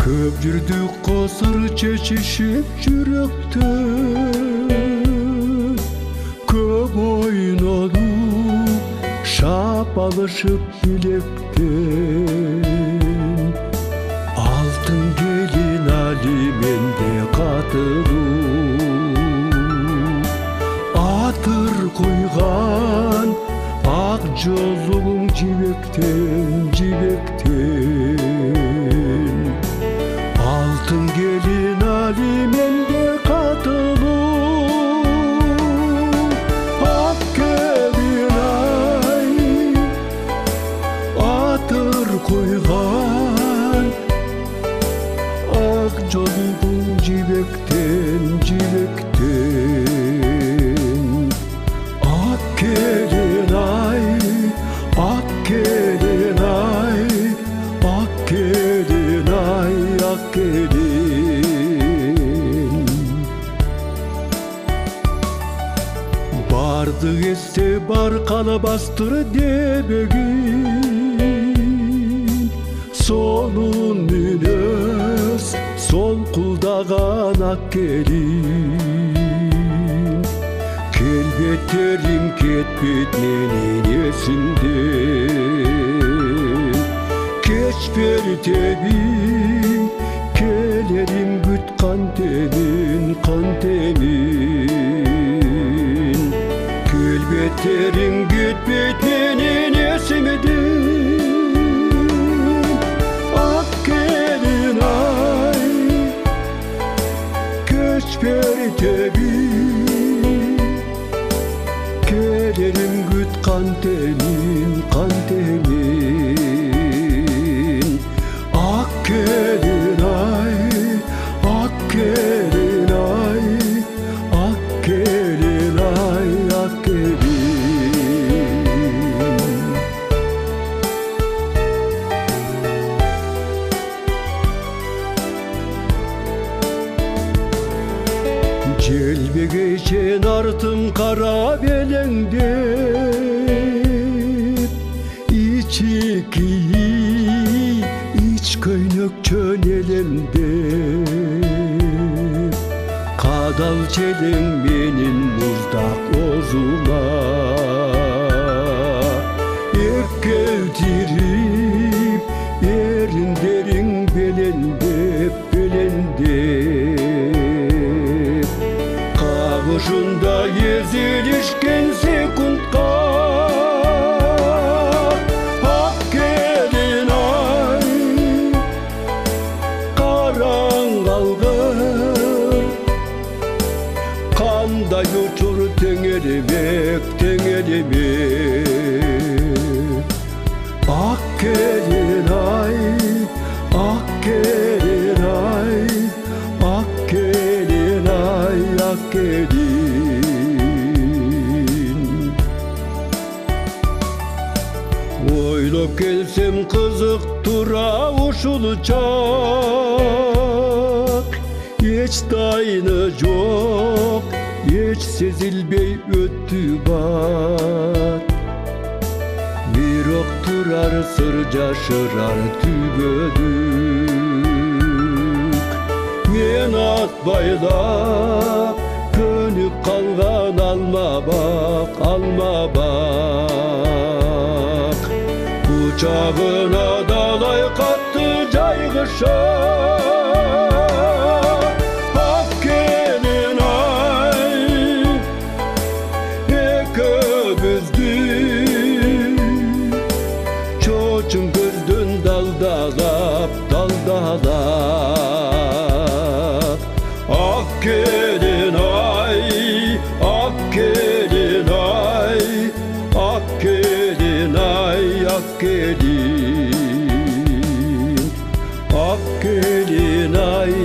Көп жүрдік қосыр чечишip жүрөктө, көп ойнодук шапалышып билектен. Алтын келин али менде катылуу, атыр куйган ак жолуң жибектен, жибектен. Алтын келин али менде катылуу, ак келин ай, атыр куйган ак жолуң жибектен, жибектен. Ак келин ай, ак келин ай, ак келин ай, ак келин. Бардык эсте бар калбастыр дебегин, сонун мүнөз солкулдаган ак келин. Келбеттериң кетпейт менин эсимден, кечпер тебим келерим бүт кантемин, кантемин. Келбеттериң кетпейт менин эсимден, ак келин ай, кечпер тебим келерим бүт кантемин, кантемин. Ак келин ай, ак келин ай, ак келин ай, ак келин. Желбегейчен артым кара белеңдеп, ичи кийип, ич көйнөкчөн элемдеп. Кадал челең менин муздак озума, эккелтирип эриндериң белендеп, белендеп. Кагышында езилишкен секундка, ак келин ай, караң калган. Кандай учур теңелебек, теңелебек. Ак келин ай, ак келин ай, ак келин ай, ак келин. Ойлоп келсем кызык тура ушул чак, эч тайны жок, эч сезилбей өттү бат. Бирок турар сыр жашырар түбөлүк. Мен ат байлап көнүп калган алмабак, алмабак. Кучагына далай катты жайгышат. Ак келин ай, экөөбүздү чочун көздөн далдалап, далдалап. Ак келин ай, ак келин ай, ак келин ай, ак kelin, ak kelin ay.